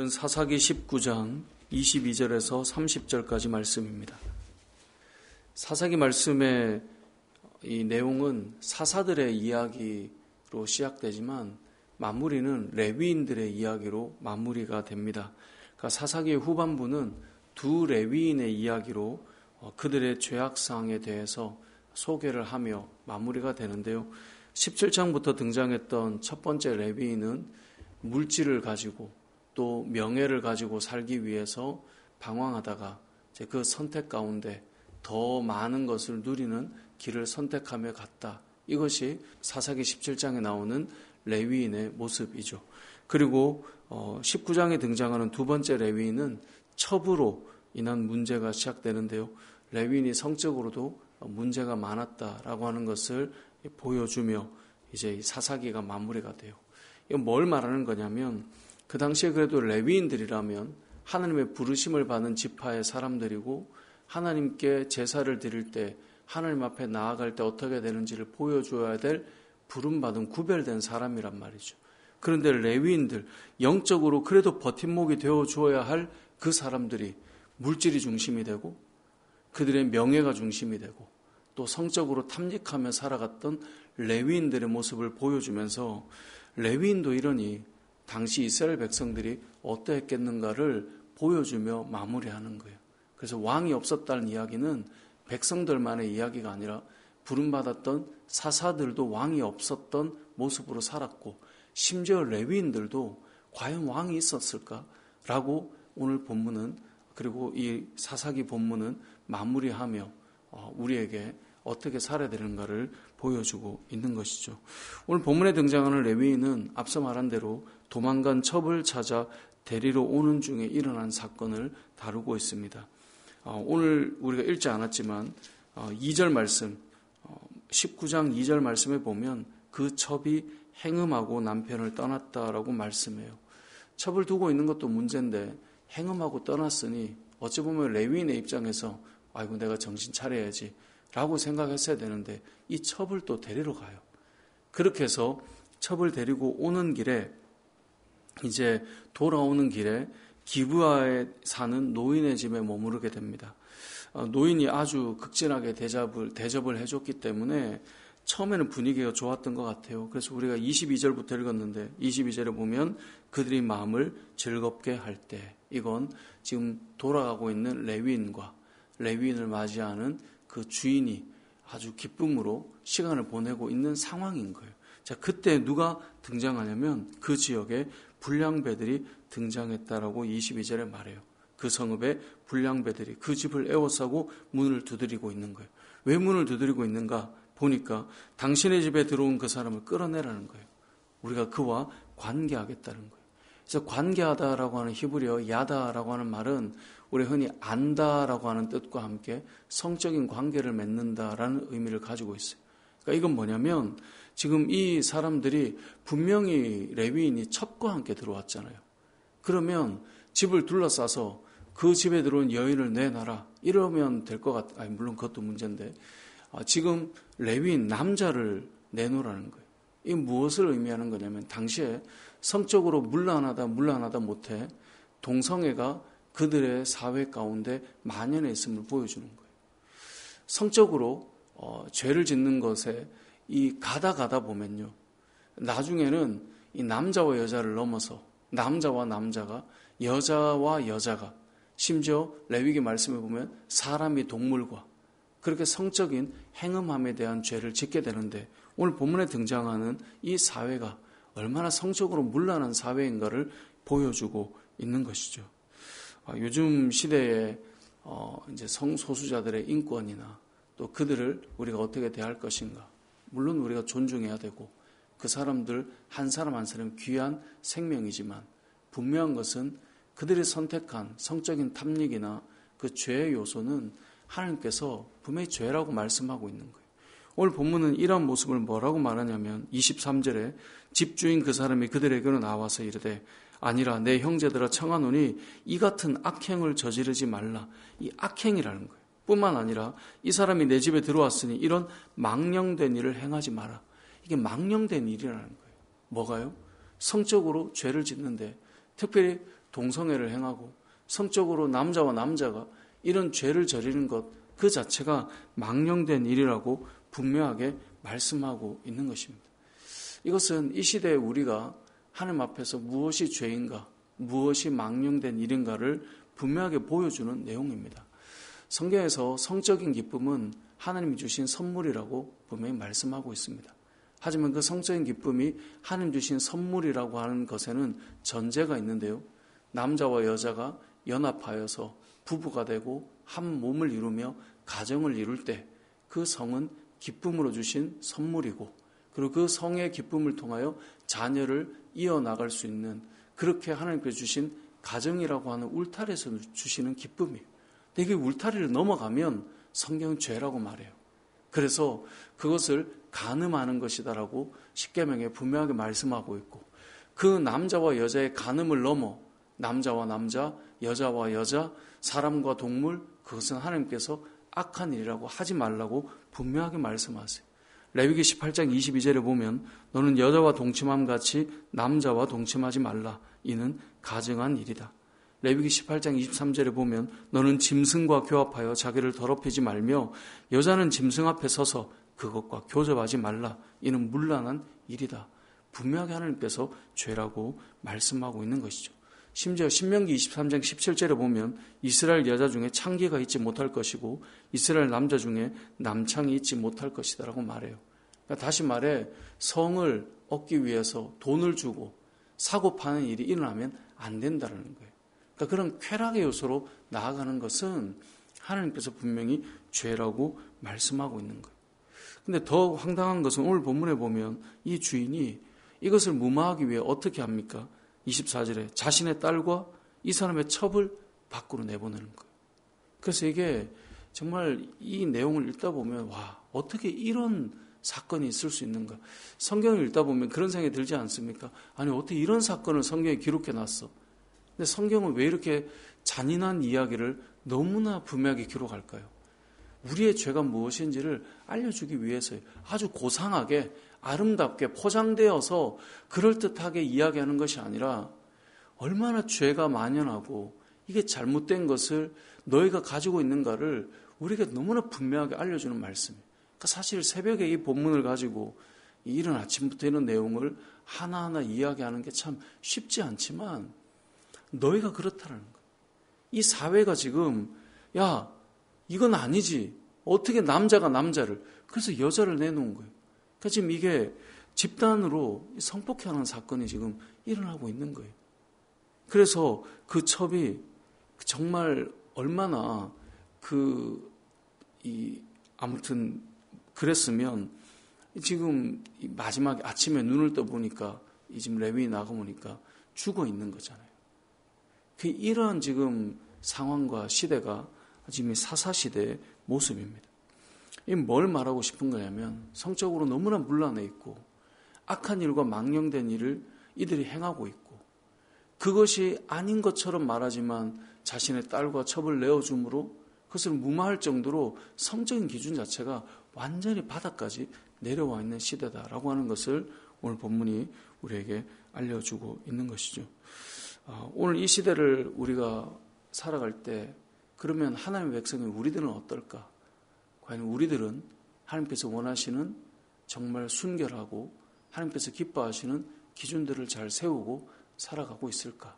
오늘은 사사기 19장 22절에서 30절까지 말씀입니다. 사사기 말씀의 이 내용은 사사들의 이야기로 시작되지만 마무리는 레위인들의 이야기로 마무리가 됩니다. 그러니까 사사기의 후반부는 두 레위인의 이야기로 그들의 죄악사항에 대해서 소개를 하며 마무리가 되는데요. 17장부터 등장했던 첫 번째 레위인은 물질을 가지고 또 명예를 가지고 살기 위해서 방황하다가 그 선택 가운데 더 많은 것을 누리는 길을 선택하며 갔다. 이것이 사사기 17장에 나오는 레위인의 모습이죠. 그리고 19장에 등장하는 두 번째 레위인은 첩으로 인한 문제가 시작되는데요. 레위인이 성적으로도 문제가 많았다라고 하는 것을 보여주며 이제 사사기가 마무리가 돼요. 이건 뭘 말하는 거냐면 그 당시에 그래도 레위인들이라면 하나님의 부르심을 받은 지파의 사람들이고 하나님께 제사를 드릴 때 하나님 앞에 나아갈 때 어떻게 되는지를 보여줘야 될 부름받은 구별된 사람이란 말이죠. 그런데 레위인들, 영적으로 그래도 버팀목이 되어줘야 할 그 사람들이 물질이 중심이 되고 그들의 명예가 중심이 되고 또 성적으로 탐닉하며 살아갔던 레위인들의 모습을 보여주면서 레위인도 이러니 당시 이스라엘 백성들이 어떠했겠는가를 보여주며 마무리하는 거예요. 그래서 왕이 없었다는 이야기는 백성들만의 이야기가 아니라 부름받았던 사사들도 왕이 없었던 모습으로 살았고 심지어 레위인들도 과연 왕이 있었을까라고 오늘 본문은 그리고 이 사사기 본문은 마무리하며 우리에게 어떻게 살아야 되는가를 보여주고 있는 것이죠. 오늘 본문에 등장하는 레위인은 앞서 말한 대로 도망간 첩을 찾아 데리러 오는 중에 일어난 사건을 다루고 있습니다. 오늘 우리가 읽지 않았지만 2절 말씀 19장 2절 말씀에 보면 그 첩이 행음하고 남편을 떠났다라고 말씀해요. 첩을 두고 있는 것도 문제인데 행음하고 떠났으니 어찌 보면 레위인의 입장에서 아이고 내가 정신 차려야지 라고 생각했어야 되는데 이 첩을 또 데리러 가요. 그렇게 해서 첩을 데리고 오는 길에 이제 돌아오는 길에 기브아에 사는 노인의 집에 머무르게 됩니다. 노인이 아주 극진하게 대접을 해줬기 때문에 처음에는 분위기가 좋았던 것 같아요. 그래서 우리가 22절부터 읽었는데 22절에 보면 그들이 마음을 즐겁게 할 때 이건 지금 돌아가고 있는 레위인을 맞이하는 그 주인이 아주 기쁨으로 시간을 보내고 있는 상황인 거예요. 자, 그때 누가 등장하냐면 그 지역에 불량배들이 등장했다라고 22절에 말해요. 그 성읍에 불량배들이 그 집을 에워싸고 문을 두드리고 있는 거예요. 왜 문을 두드리고 있는가 보니까 당신의 집에 들어온 그 사람을 끌어내라는 거예요. 우리가 그와 관계하겠다는 거예요. 그래서 관계하다라고 하는 히브리어 야다라고 하는 말은 우리 흔히 안다라고 하는 뜻과 함께 성적인 관계를 맺는다라는 의미를 가지고 있어요. 그러니까 이건 뭐냐면 지금 이 사람들이 분명히 레위인이 첩과 함께 들어왔잖아요. 그러면 집을 둘러싸서 그 집에 들어온 여인을 내놔라 이러면 될 것 같아요. 물론 그것도 문제인데 지금 레위인 남자를 내놓으라는 거예요. 이게 무엇을 의미하는 거냐면 당시에 성적으로 물러나다 못해 동성애가 그들의 사회 가운데 만연해 있음을 보여주는 거예요. 성적으로 죄를 짓는 것에 이 가다 보면요. 나중에는 이 남자와 여자를 넘어서 남자와 남자가 여자와 여자가 심지어 레위기 말씀에 보면 사람이 동물과 그렇게 성적인 행음함에 대한 죄를 짓게 되는데 오늘 본문에 등장하는 이 사회가 얼마나 성적으로 문란한 사회인가를 보여주고 있는 것이죠. 요즘 시대에 이제 성소수자들의 인권이나 또 그들을 우리가 어떻게 대할 것인가. 물론 우리가 존중해야 되고 그 사람들 한 사람 한 사람 귀한 생명이지만 분명한 것은 그들이 선택한 성적인 탐닉이나 그 죄의 요소는 하나님께서 분명히 죄라고 말씀하고 있는 거예요. 오늘 본문은 이런 모습을 뭐라고 말하냐면 23절에 집주인 그 사람이 그들에게로 나와서 이르되 아니라 내 형제들아 청하노니 이 같은 악행을 저지르지 말라. 이 악행이라는 거예요. 뿐만 아니라 이 사람이 내 집에 들어왔으니 이런 망령된 일을 행하지 마라. 이게 망령된 일이라는 거예요. 뭐가요? 성적으로 죄를 짓는데 특별히 동성애를 행하고 성적으로 남자와 남자가 이런 죄를 저지르는 것 그 자체가 망령된 일이라고 분명하게 말씀하고 있는 것입니다. 이것은 이 시대에 우리가 하나님 앞에서 무엇이 죄인가, 무엇이 망령된 일인가를 분명하게 보여주는 내용입니다. 성경에서 성적인 기쁨은 하나님이 주신 선물이라고 분명히 말씀하고 있습니다. 하지만 그 성적인 기쁨이 하나님 주신 선물이라고 하는 것에는 전제가 있는데요. 남자와 여자가 연합하여서 부부가 되고 한 몸을 이루며 가정을 이룰 때 그 성은 기쁨으로 주신 선물이고, 그리고 그 성의 기쁨을 통하여 자녀를 이어나갈 수 있는, 그렇게 하나님께서 주신 가정이라고 하는 울타리에서 주시는 기쁨이에요. 근데 이게 울타리를 넘어가면 성경은 죄라고 말해요. 그래서 그것을 간음하는 것이다라고 십계명에 분명하게 말씀하고 있고, 그 남자와 여자의 간음을 넘어 남자와 남자, 여자와 여자, 사람과 동물, 그것은 하나님께서 악한 일이라고 하지 말라고 분명하게 말씀하세요. 레위기 18장 22절에 보면 너는 여자와 동침함 같이 남자와 동침하지 말라. 이는 가증한 일이다. 레위기 18장 23절에 보면 너는 짐승과 교합하여 자기를 더럽히지 말며 여자는 짐승 앞에 서서 그것과 교접하지 말라. 이는 문란한 일이다. 분명하게 하나님께서 죄라고 말씀하고 있는 것이죠. 심지어 신명기 23장 17절에 보면 이스라엘 여자 중에 창기가 있지 못할 것이고 이스라엘 남자 중에 남창이 있지 못할 것이다 라고 말해요. 그러니까 다시 말해 성을 얻기 위해서 돈을 주고 사고 파는 일이 일어나면 안 된다는 거예요. 그러니까 그런 쾌락의 요소로 나아가는 것은 하나님께서 분명히 죄라고 말씀하고 있는 거예요. 근데 더 황당한 것은 오늘 본문에 보면 이 주인이 이것을 무마하기 위해 어떻게 합니까? 24절에 자신의 딸과 이 사람의 첩을 밖으로 내보내는 거예요. 그래서 이게 정말 이 내용을 읽다 보면 와, 어떻게 이런 사건이 있을 수 있는가. 성경을 읽다 보면 그런 생각이 들지 않습니까? 아니 어떻게 이런 사건을 성경에 기록해놨어. 근데 성경은 왜 이렇게 잔인한 이야기를 너무나 분명하게 기록할까요? 우리의 죄가 무엇인지를 알려주기 위해서요. 아주 고상하게 아름답게 포장되어서 그럴듯하게 이야기하는 것이 아니라 얼마나 죄가 만연하고 이게 잘못된 것을 너희가 가지고 있는가를 우리에게 너무나 분명하게 알려주는 말씀이에요. 그러니까 사실 새벽에 이 본문을 가지고 이른 아침부터 이런 내용을 하나하나 이야기하는 게 참 쉽지 않지만 너희가 그렇다는 거예요. 이 사회가 지금 야 이건 아니지. 어떻게 남자가 남자를. 그래서 여자를 내놓은 거예요. 그러니까 지금 이게 집단으로 성폭행하는 사건이 지금 일어나고 있는 거예요. 그래서 그 첩이 정말 얼마나 아무튼 그랬으면 지금 마지막에 아침에 눈을 떠보니까 지금 레위인이 나가보니까 죽어 있는 거잖아요. 이러한 지금 상황과 시대가 지금 사사시대의 모습입니다. 이 뭘 말하고 싶은 거냐면 성적으로 너무나 문란해 있고 악한 일과 망령된 일을 이들이 행하고 있고 그것이 아닌 것처럼 말하지만 자신의 딸과 첩을 내어줌으로 그것을 무마할 정도로 성적인 기준 자체가 완전히 바닥까지 내려와 있는 시대다라고 하는 것을 오늘 본문이 우리에게 알려주고 있는 것이죠. 오늘 이 시대를 우리가 살아갈 때 그러면 하나님의 백성인 우리들은 어떨까? 과연 우리들은 하나님께서 원하시는 정말 순결하고 하나님께서 기뻐하시는 기준들을 잘 세우고 살아가고 있을까?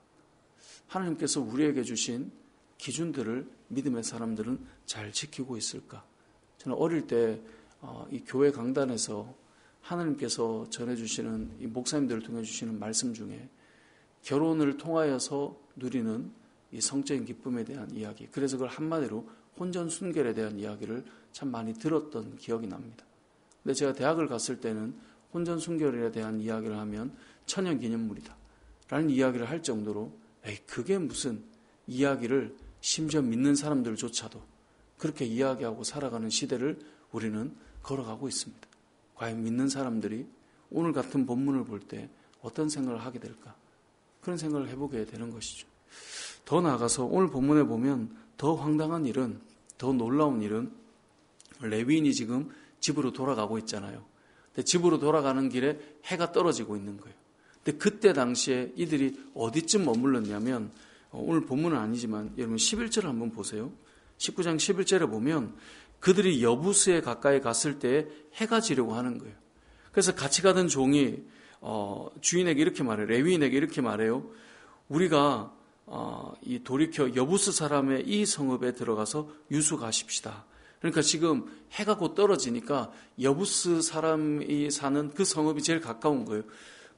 하나님께서 우리에게 주신 기준들을 믿음의 사람들은 잘 지키고 있을까? 저는 어릴 때 이 교회 강단에서 하나님께서 전해주시는 이 목사님들을 통해 주시는 말씀 중에 결혼을 통하여서 누리는 이 성적인 기쁨에 대한 이야기, 그래서 그걸 한마디로 혼전 순결에 대한 이야기를 참 많이 들었던 기억이 납니다. 근데 제가 대학을 갔을 때는 혼전 순결에 대한 이야기를 하면 천연 기념물이다 라는 이야기를 할 정도로 그게 무슨 이야기를 심지어 믿는 사람들조차도 그렇게 이야기하고 살아가는 시대를 우리는 걸어가고 있습니다. 과연 믿는 사람들이 오늘 같은 본문을 볼 때 어떤 생각을 하게 될까? 그런 생각을 해보게 되는 것이죠. 더 나아가서 오늘 본문에 보면 더 황당한 일은, 더 놀라운 일은 레위인이 지금 집으로 돌아가고 있잖아요. 근데 집으로 돌아가는 길에 해가 떨어지고 있는 거예요. 근데 그때 당시에 이들이 어디쯤 머물렀냐면 오늘 본문은 아니지만 여러분 11절을 한번 보세요. 19장 11절에 보면 그들이 여부스에 가까이 갔을 때 해가 지려고 하는 거예요. 그래서 같이 가던 종이 주인에게 이렇게 말해요. 레위인에게 이렇게 말해요. 우리가 이 돌이켜 여부스 사람의 이 성읍에 들어가서 유숙하십시다. 그러니까 지금 해가 곧 떨어지니까 여부스 사람이 사는 그 성읍이 제일 가까운 거예요.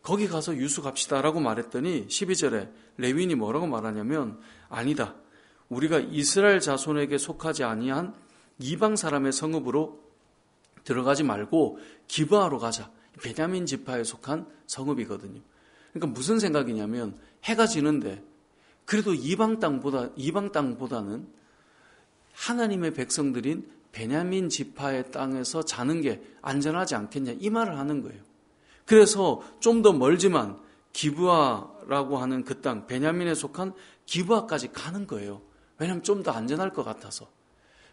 거기 가서 유숙합시다라고 말했더니 12절에 레위인이 뭐라고 말하냐면 아니다. 우리가 이스라엘 자손에게 속하지 아니한 이방 사람의 성읍으로 들어가지 말고 기브아로 가자. 베냐민 지파에 속한 성읍이거든요. 그러니까 무슨 생각이냐면 해가 지는데 그래도 이방 땅보다는 하나님의 백성들인 베냐민 지파의 땅에서 자는 게 안전하지 않겠냐 이 말을 하는 거예요. 그래서 좀 더 멀지만 기브아라고 하는 그 땅, 베냐민에 속한 기브아까지 가는 거예요. 왜냐하면 좀 더 안전할 것 같아서.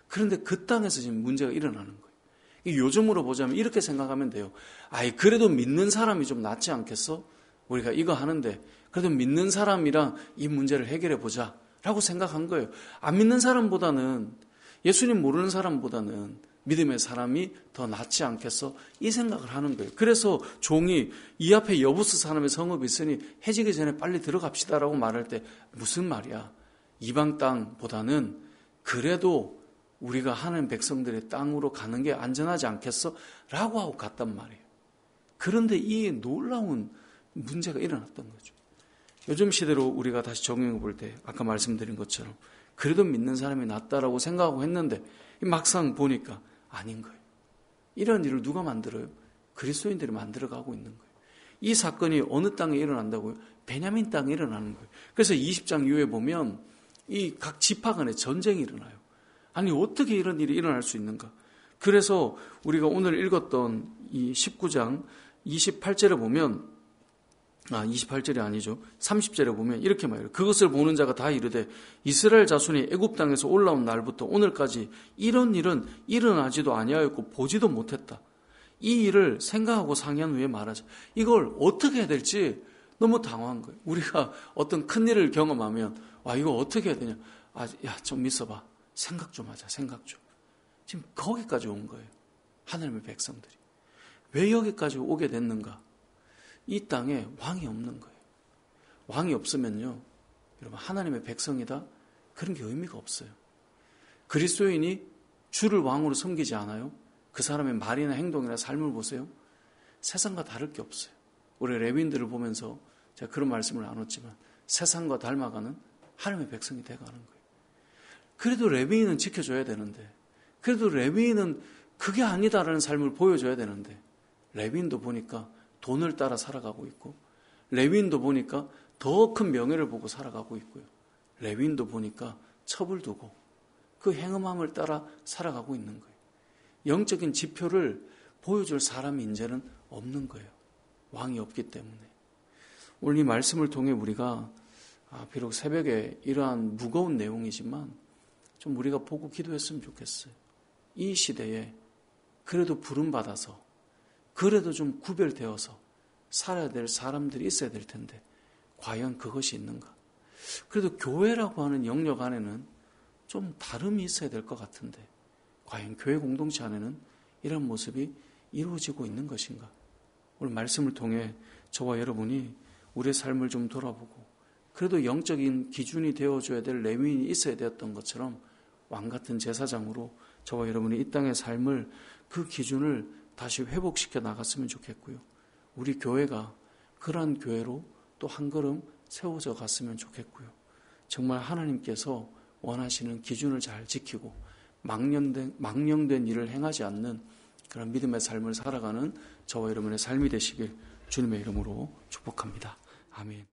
그런데 그 땅에서 지금 문제가 일어나는 거예요. 요즘으로 보자면 이렇게 생각하면 돼요. 아이 그래도 믿는 사람이 좀 낫지 않겠어? 우리가 이거 하는데 그래도 믿는 사람이랑 이 문제를 해결해 보자 라고 생각한 거예요. 안 믿는 사람보다는 예수님 모르는 사람보다는 믿음의 사람이 더 낫지 않겠어? 이 생각을 하는 거예요. 그래서 종이 이 앞에 여부스 사람의 성읍이 있으니 해지기 전에 빨리 들어갑시다라고 말할 때 무슨 말이야? 이방 땅보다는 그래도 우리가 하는 백성들의 땅으로 가는 게 안전하지 않겠어? 라고 하고 갔단 말이에요. 그런데 이 놀라운 문제가 일어났던 거죠. 요즘 시대로 우리가 다시 적용해 볼 때 아까 말씀드린 것처럼 그래도 믿는 사람이 낫다라고 생각하고 했는데 막상 보니까 아닌 거예요. 이런 일을 누가 만들어요? 그리스도인들이 만들어가고 있는 거예요. 이 사건이 어느 땅에 일어난다고요? 베냐민 땅에 일어나는 거예요. 그래서 20장 이후에 보면 이 각 지파 간에 전쟁이 일어나요. 아니 어떻게 이런 일이 일어날 수 있는가? 그래서 우리가 오늘 읽었던 이 19장 28절에 보면 28절이 아니죠. 30절에 보면 이렇게 말해요. 그것을 보는 자가 다 이르되 이스라엘 자손이 애굽 땅에서 올라온 날부터 오늘까지 이런 일은 일어나지도 아니하였고 보지도 못했다. 이 일을 생각하고 상의한 후에 말하자. 이걸 어떻게 해야 될지 너무 당황한 거예요. 우리가 어떤 큰 일을 경험하면 이거 어떻게 해야 되냐. 야, 좀 있어봐. 생각 좀 하자. 생각 좀. 지금 거기까지 온 거예요. 하나님의 백성들이. 왜 여기까지 오게 됐는가? 이 땅에 왕이 없는 거예요. 왕이 없으면요, 여러분 하나님의 백성이다? 그런 게 의미가 없어요. 그리스도인이 주를 왕으로 섬기지 않아요? 그 사람의 말이나 행동이나 삶을 보세요. 세상과 다를 게 없어요. 우리 레위인들을 보면서 제가 그런 말씀을 나눴지만 세상과 닮아가는 하나님의 백성이 돼가는 거예요. 그래도 레위인은 지켜줘야 되는데, 그래도 레위인은 그게 아니다라는 삶을 보여줘야 되는데, 레위인도 보니까 돈을 따라 살아가고 있고, 레위인도 보니까 더 큰 명예를 보고 살아가고 있고요. 레위인도 보니까 첩을 두고 그 행음함을 따라 살아가고 있는 거예요. 영적인 지표를 보여줄 사람이 이제는 없는 거예요. 왕이 없기 때문에. 오늘 이 말씀을 통해 우리가 비록 새벽에 이러한 무거운 내용이지만 좀 우리가 보고 기도했으면 좋겠어요. 이 시대에 그래도 부름받아서 그래도 좀 구별되어서 살아야 될 사람들이 있어야 될 텐데 과연 그것이 있는가? 그래도 교회라고 하는 영역 안에는 좀 다름이 있어야 될 것 같은데 과연 교회 공동체 안에는 이런 모습이 이루어지고 있는 것인가? 오늘 말씀을 통해 저와 여러분이 우리의 삶을 좀 돌아보고 그래도 영적인 기준이 되어줘야 될 레위인이 있어야 되었던 것처럼 왕같은 제사장으로 저와 여러분이 이 땅의 삶을 그 기준을 다시 회복시켜 나갔으면 좋겠고요. 우리 교회가 그러한 교회로 또 한 걸음 세워져 갔으면 좋겠고요. 정말 하나님께서 원하시는 기준을 잘 지키고 망령된 일을 행하지 않는 그런 믿음의 삶을 살아가는 저와 여러분의 삶이 되시길 주님의 이름으로 축복합니다. 아멘.